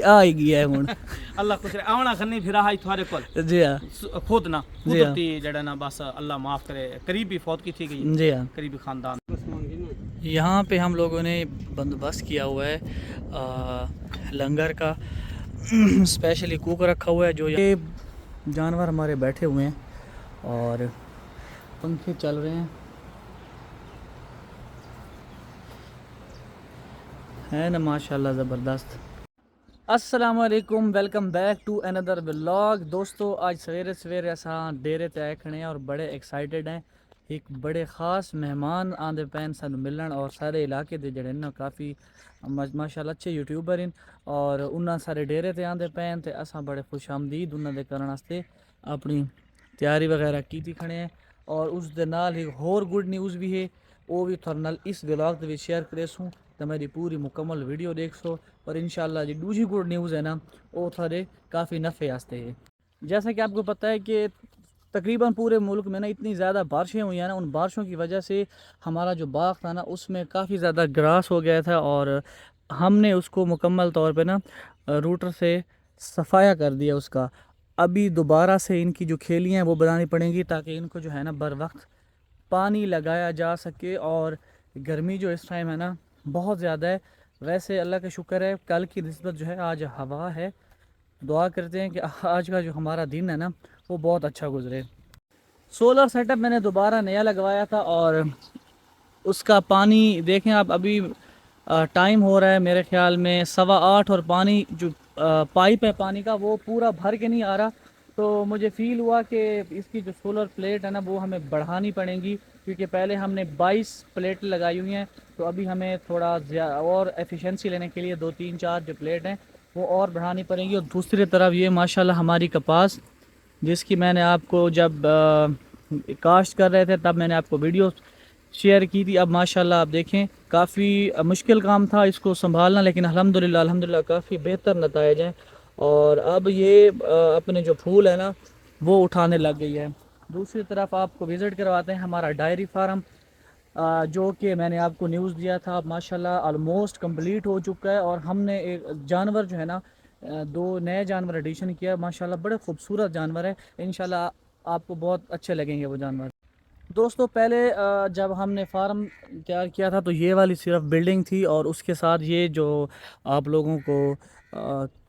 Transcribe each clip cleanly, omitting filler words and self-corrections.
आएगी है हुन अल्लाह कुछ आवना खन्नी फिर आई थारे कोल जी हां खुद ना कुदरती जड़ा ना बस अल्लाह माफ करे करीबी फौत की थी गई जी हां। करीबी खानदान। यहाँ पे हम लोगों ने बंदोबस्त किया हुआ है लंगर का स्पेशली कुक रखा हुआ है। जो ये जानवर हमारे बैठे हुए हैं और पंखे चल रहे हैं, है ना माशाल्लाह ज़बरदस्त। अस्सलाम वालेकुम, welcome back to another vlog. दोस्तों आज सवेरे सवेरे असां डेरे ते आए खड़े हैं और बड़े एक्साइटेड हैं। एक बड़े ख़ास मेहमान आंदे पैन सानू मिलन और सारे इलाके दे जड़े ना काफ़ी माशाल्लाह अच्छे यूट्यूबर हैं और उन्होंने सारे डेरे ते आंदे पैन ते असां बड़े खुश आमदीद उन्होंने करने वास्ते अपनी तैयारी वगैरह की थी खड़े हैं। और उस दे नाल एक होर गुड न्यूज़ भी है, वो भी थोड़े नाल इस व्लॉग दे शेयर करेसूँ तो मेरी पूरी मुकम्मल वीडियो देख सो। और इंशाल्लाह जी दूसरी गुड न्यूज़ है ना वो थोड़े काफ़ी नफ़े आस्ते है। जैसा कि आपको पता है कि तकरीबन पूरे मुल्क में ना इतनी ज़्यादा बारिशें हुई हैं ना, उन बारिशों की वजह से हमारा जो बाग था ना उसमें काफ़ी ज़्यादा ग्रास हो गया था और हमने उसको मुकम्मल तौर पे ना रूटर से सफाया कर दिया उसका। अभी दोबारा से इनकी जो खेलियाँ हैं वो बनानी पड़ेंगी ताकि इनको जो है ना बर वक्त पानी लगाया जा सके। और गर्मी जो इस टाइम है ना बहुत ज़्यादा है। वैसे अल्लाह का शुक्र है कल की निस्बत जो है आज हवा है। दुआ करते हैं कि आज का जो हमारा दिन है ना वो बहुत अच्छा गुजरे। सोलर सेटअप मैंने दोबारा नया लगवाया था और उसका पानी देखें आप, अभी टाइम हो रहा है मेरे ख्याल में 8:15 और पानी जो पाइप है पानी का वो पूरा भर के नहीं आ रहा। तो मुझे फ़ील हुआ कि इसकी जो सोलर प्लेट है ना वो हमें बढ़ानी पड़ेंगी क्योंकि पहले हमने 22 प्लेट लगाई हुई हैं। तो अभी हमें थोड़ा और एफिशिएंसी लेने के लिए 2-3-4 जो प्लेट हैं वो और बढ़ानी पड़ेंगी। और दूसरी तरफ ये माशाल्लाह हमारी कपास जिसकी मैंने आपको जब काश्त कर रहे थे तब मैंने आपको वीडियो शेयर की थी। अब माशाल्लाह आप देखें काफ़ी मुश्किल काम था इसको संभालना, लेकिन अल्हम्दुलिल्लाह काफ़ी बेहतर नताइज हैं। और अब ये अपने जो फूल है ना वो उठाने लग गई है। दूसरी तरफ आपको विज़िट करवाते हैं हमारा डायरी फार्म जो कि मैंने आपको न्यूज़ दिया था माशाल्लाह ऑलमोस्ट कंप्लीट हो चुका है। और हमने एक जानवर जो है ना 2 नए जानवर एडिशन किया माशाल्लाह, बड़े खूबसूरत जानवर है। इंशाल्लाह आपको बहुत अच्छे लगेंगे वो जानवर। दोस्तों पहले जब हमने फार्म तैयार किया था तो ये वाली सिर्फ बिल्डिंग थी और उसके साथ ये जो आप लोगों को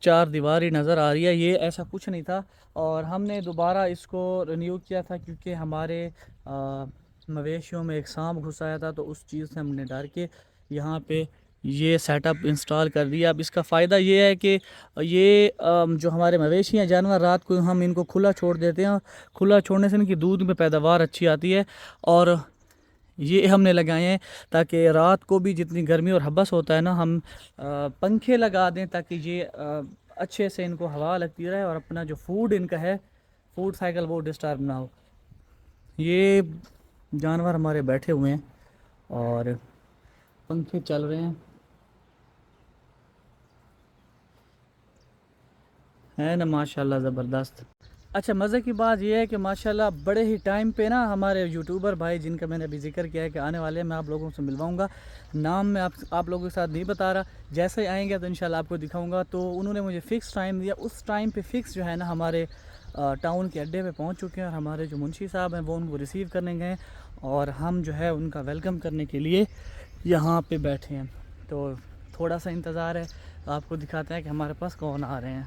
4 दीवारी नज़र आ रही है ये ऐसा कुछ नहीं था। और हमने दोबारा इसको रिन्यू किया था क्योंकि हमारे मवेशियों में एक सांप घुस आया था, तो उस चीज़ से हमने डर के यहाँ पे ये सेटअप इंस्टॉल कर दिया। अब इसका फ़ायदा ये है कि ये जो हमारे मवेशी हैं जानवर रात को हम इनको खुला छोड़ देते हैं। खुला छोड़ने से इनकी दूध में पैदावार अच्छी आती है। और ये हमने लगाए हैं ताकि रात को भी जितनी गर्मी और हबस होता है ना हम पंखे लगा दें ताकि ये अच्छे से इनको हवा लगती रहे और अपना जो फूड इनका है फूड साइकिल वो डिस्टर्ब ना हो। ये जानवर हमारे बैठे हुए हैं और पंखे चल रहे हैं, है ना माशाल्लाह ज़बरदस्त। अच्छा मज़े की बात यह है कि माशाल्लाह बड़े ही टाइम पे ना हमारे यूट्यूबर भाई जिनका मैंने अभी जिक्र किया है कि आने वाले हैं, मैं आप लोगों से मिलवाऊंगा। नाम मैं आप लोगों के साथ नहीं बता रहा, जैसे ही आएंगे तो इंशाल्लाह आपको दिखाऊंगा। तो उन्होंने मुझे फ़िक्स टाइम दिया, उस टाइम पे फ़िक्स जो है ना हमारे टाउन के अड्डे पे पहुंच चुके हैं और हमारे जो मुंशी साहब हैं वो उनको रिसीव करने गए और हम जो है उनका वेलकम करने के लिए यहाँ पे बैठे हैं। तो थोड़ा सा इंतज़ार है, आपको दिखाते हैं कि हमारे पास कौन आ रहे हैं।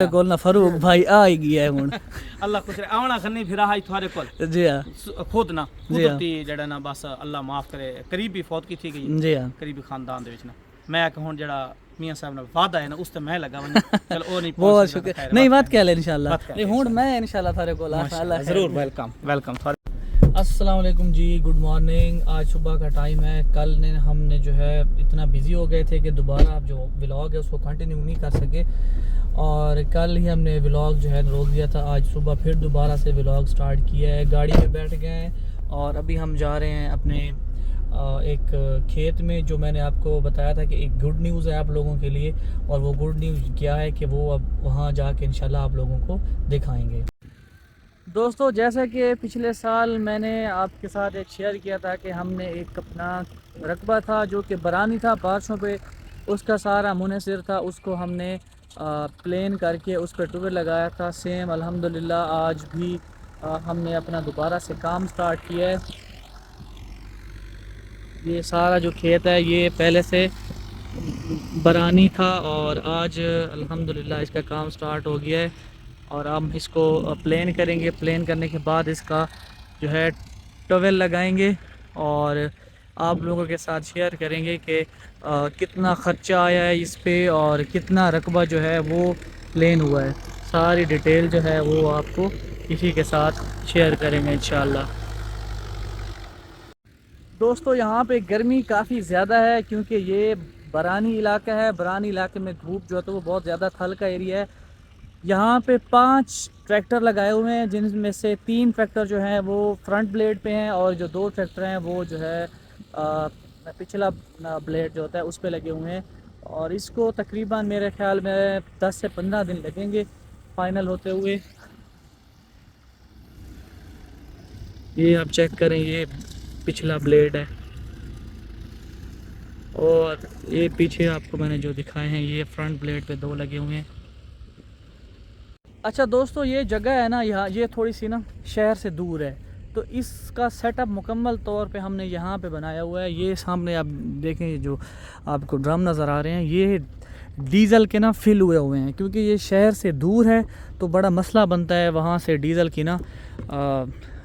कोल ना फरूक भाई आएगी है हुन अल्लाह कुछ आवना खन्नी फिर आई थारे कोल जी हां खुद ना कुदरती जड़ा ना बस अल्लाह माफ करे करीबी फौत की थी गई जी हां करीबी खानदान दे विच ना मैं हुन जड़ा मियां साहब ने वादा है ना उस ते मैं लगा वने चल ओ नहीं बहुत शुक्रिया नहीं बात कह ले इंशाल्लाह नहीं हुन मैं इंशाल्लाह थारे कोल जरूर वेलकम वेलकम। अस्सलाम वालेकुम जी, गुड मॉर्निंग। आज सुबह का टाइम है। कल ने हमने जो है इतना बिज़ी हो गए थे कि दोबारा आप जो व्लॉग है उसको कंटिन्यू नहीं कर सके, और कल ही हमने व्लॉग जो है रोक दिया था। आज सुबह फिर दोबारा से व्लॉग स्टार्ट किया है। गाड़ी में बैठ गए हैं और अभी हम जा रहे हैं अपने एक खेत में, जो मैंने आपको बताया था कि एक गुड न्यूज़ है आप लोगों के लिए। और वो गुड न्यूज़ क्या है कि वो अब वहाँ जाके इंशाल्लाह आप लोगों को दिखाएंगे। दोस्तों, जैसा कि पिछले साल मैंने आपके साथ एक शेयर किया था कि हमने एक अपना रकबा था जो कि बरानी था, बारिशों पे उसका सारा मुनहसर था, उसको हमने प्लेन करके उस पर टूर लगाया था। सेम अल्हम्दुलिल्लाह आज भी हमने अपना दोबारा से काम स्टार्ट किया है। ये सारा जो खेत है ये पहले से बरानी था और आज अल्हम्दुलिल्लाह इसका काम स्टार्ट हो गया है। और हम इसको प्लेन करेंगे। प्लेन करने के बाद इसका जो है टवेल लगाएंगे और आप लोगों के साथ शेयर करेंगे कि कितना ख़र्चा आया है इस पे और कितना रकबा जो है वो प्लेन हुआ है। सारी डिटेल जो है वो आपको इसी के साथ शेयर करेंगे इंशाल्लाह। दोस्तों, यहाँ पे गर्मी काफ़ी ज़्यादा है क्योंकि ये बरानी इलाका है। बरानी इलाके में धूप जो है तो वो बहुत ज़्यादा थल का एरिया है। यहाँ पे 5 ट्रैक्टर लगाए हुए हैं, जिनमें से 3 ट्रैक्टर जो हैं वो फ्रंट ब्लेड पे हैं और जो 2 ट्रैक्टर हैं वो जो है पिछला ब्लेड जो होता है उस पे लगे हुए हैं। और इसको तकरीबन मेरे ख्याल में 10 से 15 दिन लगेंगे फाइनल होते हुए। ये आप चेक करें, ये पिछला ब्लेड है और ये पीछे आपको मैंने जो दिखाए हैं ये फ्रंट ब्लेड पे 2 लगे हुए हैं। अच्छा दोस्तों, ये जगह है ना, यहाँ ये थोड़ी सी ना शहर से दूर है, तो इसका सेटअप मुकम्मल तौर पे हमने यहाँ पे बनाया हुआ है। ये सामने आप देखें जो आपको ड्रम नज़र आ रहे हैं, ये डीज़ल के ना फिल हुए हैं। क्योंकि ये शहर से दूर है तो बड़ा मसला बनता है वहाँ से डीज़ल की ना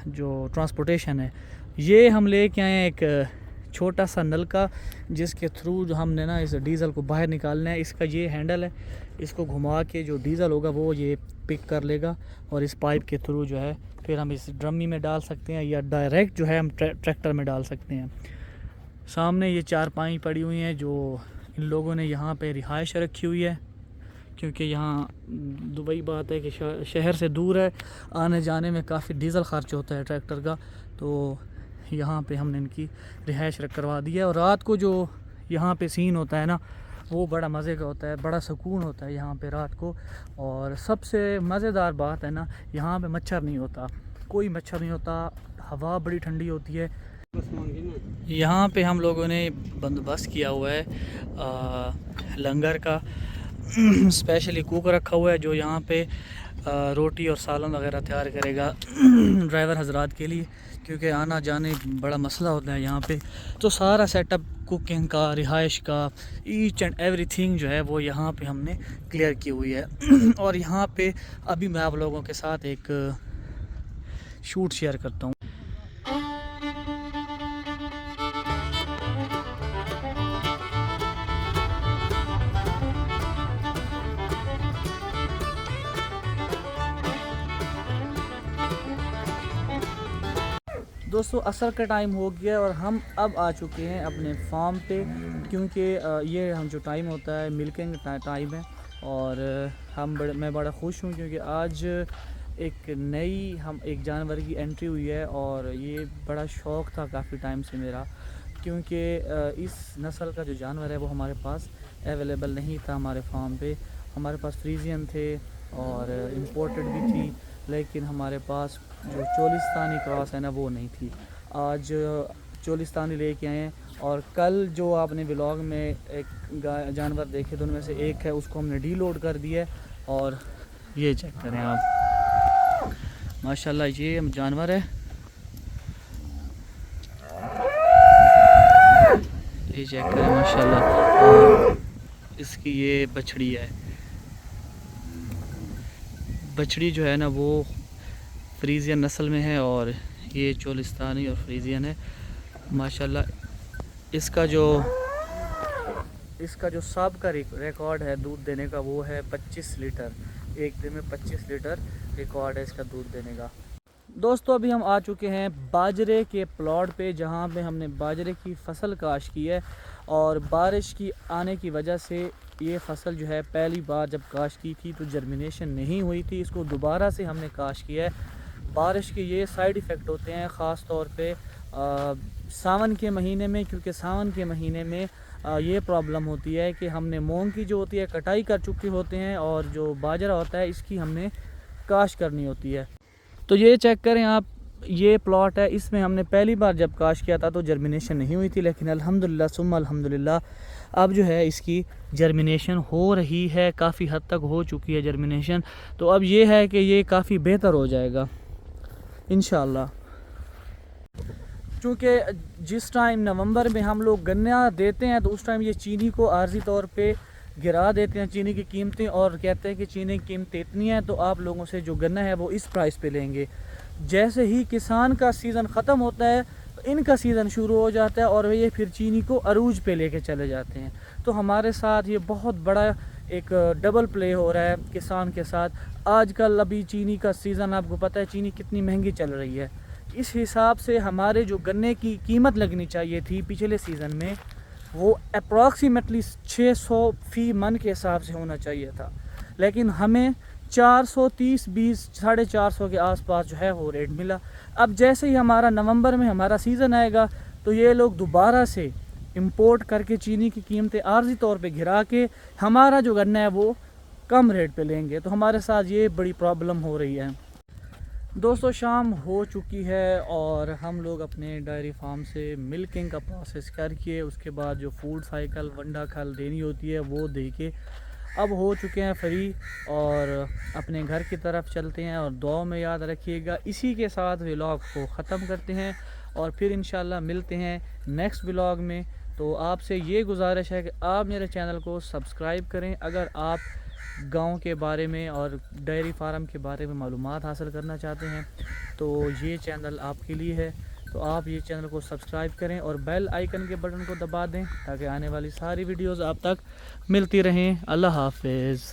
जो ट्रांसपोर्टेशन है। ये हम ले के आए हैं एक छोटा सा नलका, जिसके थ्रू जो हमने ना इस डीज़ल को बाहर निकालना है। इसका ये हैंडल है, इसको घुमा के जो डीज़ल होगा वो ये पिक कर लेगा और इस पाइप के थ्रू जो है फिर हम इस ड्रमी में डाल सकते हैं या डायरेक्ट जो है हम ट्रैक्टर में डाल सकते हैं। सामने ये चारपाई पड़ी हुई हैं जो इन लोगों ने यहाँ पे रिहाइश रखी हुई है, क्योंकि यहाँ दुबई बात है कि शहर से दूर है, आने जाने में काफ़ी डीज़ल खर्च होता है ट्रैक्टर का। तो यहाँ पे हमने इनकी रिहाइश करवा दी है। और रात को जो यहाँ पे सीन होता है ना वो बड़ा मज़े का होता है, बड़ा सुकून होता है यहाँ पे रात को। और सबसे मज़ेदार बात है ना, यहाँ पे मच्छर नहीं होता, कोई मच्छर नहीं होता, हवा बड़ी ठंडी होती है। यहाँ पे हम लोगों ने बंदोबस्त किया हुआ है लंगर का। स्पेशली कुक रखा हुआ है जो यहाँ पे रोटी और सालन वगैरह तैयार करेगा ड्राइवर हजरात के लिए, क्योंकि आना जाने बड़ा मसला होता है यहाँ पे। तो सारा सेटअप कुकिंग का, रिहाइश का, ईच एंड एवरीथिंग जो है वो यहाँ पे हमने क्लियर की हुई है। और यहाँ पे अभी मैं आप लोगों के साथ एक शूट शेयर करता हूँ। दोस्तों, असर का टाइम हो गया और हम अब आ चुके हैं अपने फार्म पे, क्योंकि ये हम जो टाइम होता है मिल्किंग टाइम है। और मैं बड़ा खुश हूँ क्योंकि आज एक नई एक जानवर की एंट्री हुई है। और ये बड़ा शौक़ था काफ़ी टाइम से मेरा, क्योंकि इस नस्ल का जो जानवर है वो हमारे पास अवेलेबल नहीं था हमारे फार्म पे। हमारे पास फ्रीजियन थे और इम्पोर्टेड भी थी, लेकिन हमारे पास जो चोलिस्तानी क्रॉस है ना वो नहीं थी। आज चोलिस्तानी लेके आए हैं। और कल जो आपने व्लॉग में एक जानवर देखे तो उनमें से एक है, उसको हमने डीलोड कर दिया है। और ये चेक करें आप, माशाल्लाह ये जानवर है, ये चेक करें माशाल्लाह। और इसकी ये बछड़ी है, बछड़ी जो है ना वो फ्रीजियन नस्ल में है और ये चोलिस्तानी और फ्रीजियन है माशाल्लाह। इसका जो सब का रिकॉर्ड है दूध देने का वो है 25 लीटर। एक दिन में 25 लीटर रिकॉर्ड है इसका दूध देने का। दोस्तों अभी हम आ चुके हैं बाजरे के प्लॉट पे, जहाँ पे हमने बाजरे की फसल काश की है। और बारिश की आने की वजह से ये फसल जो है पहली बार जब काश की थी तो जर्मिनेशन नहीं हुई थी, इसको दोबारा से हमने काश किया है। बारिश के ये साइड इफ़ेक्ट होते हैं ख़ास तौर पे सावन के महीने में, क्योंकि सावन के महीने में ये प्रॉब्लम होती है कि हमने मूंग की जो होती है कटाई कर चुके होते हैं और जो बाजरा होता है इसकी हमने काश करनी होती है। तो ये चेक करें आप, ये प्लॉट है, इसमें हमने पहली बार जब काश किया था तो जर्मिनेशन नहीं हुई थी, लेकिन अल्हम्दुलिल्लाह सुम्मा अल्हम्दुलिल्लाह अब जो है इसकी जर्मिनेशन हो रही है, काफ़ी हद तक हो चुकी है जर्मिनेशन। तो अब ये है कि ये काफ़ी बेहतर हो जाएगा इंशाल्लाह। चूँकि जिस टाइम नवंबर में हम लोग गन्ना देते हैं तो उस टाइम ये चीनी को आर्जी तौर पे गिरा देते हैं, चीनी की कीमतें, और कहते हैं कि चीनी की कीमतें इतनी हैं तो आप लोगों से जो गन्ना है वो इस प्राइस पे लेंगे। जैसे ही किसान का सीज़न ख़त्म होता है तो इनका सीज़न शुरू हो जाता है और ये फिर चीनी को अरूज पे लेके चले जाते हैं। तो हमारे साथ ये बहुत बड़ा एक डबल प्ले हो रहा है किसान के साथ। आजकल अभी चीनी का सीज़न, आपको पता है चीनी कितनी महंगी चल रही है। इस हिसाब से हमारे जो गन्ने की कीमत लगनी चाहिए थी पिछले सीज़न में वो अप्रॉक्सीमेटली 600 फ़ी मन के हिसाब से होना चाहिए था, लेकिन हमें 430 20 450 के आसपास जो है वो रेट मिला। अब जैसे ही हमारा नवंबर में हमारा सीज़न आएगा तो ये लोग दोबारा से इंपोर्ट करके चीनी की कीमतें आर्जी तौर पे गिरा के हमारा जो गन्ना है वो कम रेट पे लेंगे। तो हमारे साथ ये बड़ी प्रॉब्लम हो रही है। दोस्तों शाम हो चुकी है और हम लोग अपने डायरी फार्म से मिल्किंग का प्रोसेस करके उसके बाद जो फूड साइकिल वंडा खल देनी होती है वो दे के अब हो चुके हैं फ्री और अपने घर की तरफ चलते हैं। और दुआ में याद रखिएगा। इसी के साथ व्लॉग को ख़त्म करते हैं और फिर इंशाल्लाह मिलते हैं नेक्स्ट व्लॉग में। तो आपसे ये गुजारिश है कि आप मेरे चैनल को सब्सक्राइब करें अगर आप गांव के बारे में और डेयरी फार्म के बारे में मालूमात हासिल करना चाहते हैं, तो ये चैनल आपके लिए है। तो आप ये चैनल को सब्सक्राइब करें और बेल आइकन के बटन को दबा दें ताकि आने वाली सारी वीडियोस आप तक मिलती रहें। अल्लाह हाफिज़।